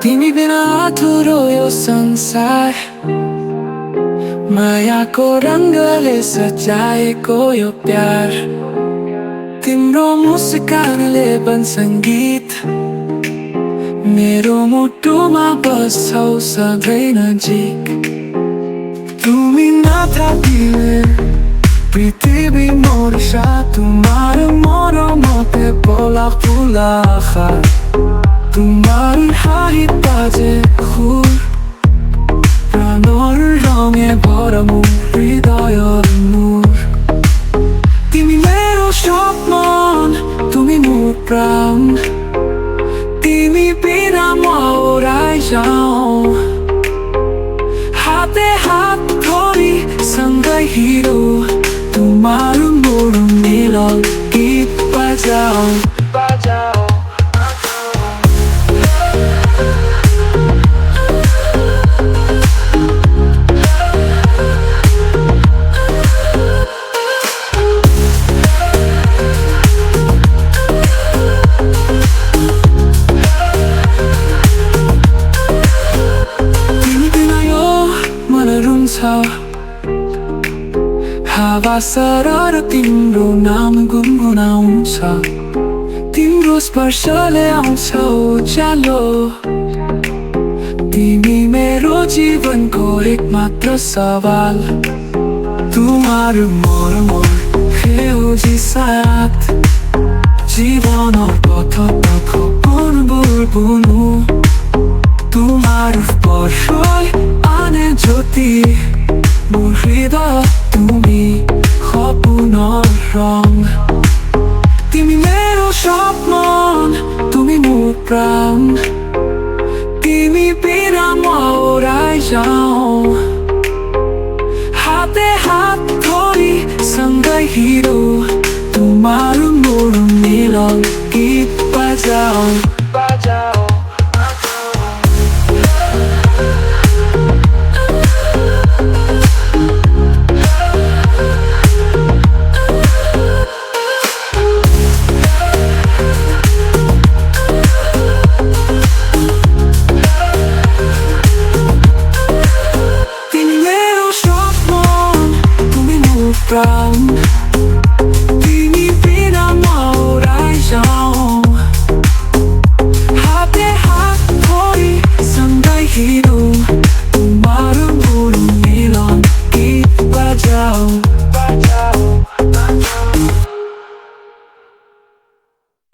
Timi bina adhuro yo sansar Maya ko rangale sajaeko yo pyar Timro musikanale ban sangeet Mero mutuma basau sadhai najik Tumi nathakiলে পৃথিবী মরিষা তোমার মরমতে বলা ফুলা আশা তোমার হাঁহিত বাজে সুৰ প্ৰাণৰ ৰঙে ভৰা মোৰ হৃদয়ৰ নূৰ তুমি मेरो সপন তুমি মোৰ প্ৰাণ তুমি বিনা মই ওৰাই যাওঁ হাতে হাত ধৰি सँगै हिँडो তোমাৰ মোৰ মিলন গীত বাজাও हावा सरर तिम्रो नाम गुनगुनाउँछ तिम्रो स्पर्शले आउँछ उज्यालो तिमी मेरो जीवनको एकमात्र सवाल তোমার মরমর সেউজী সাথ জীবনৰ পথত সপোনবোৰ বুনো তোমাৰ স্পৰ্শই আনে জ্যোতি মোৰ হৃদয়ত তুমি সপোনৰ ৰং তুমি मेरो সপন তুমি মোৰ প্ৰাণ তুমি বিনা মই ওৰাই যাওঁ হাতে হাত ধৰি सँगै हिँडो তোমাৰ মোৰ মিলন গীত বাজাও From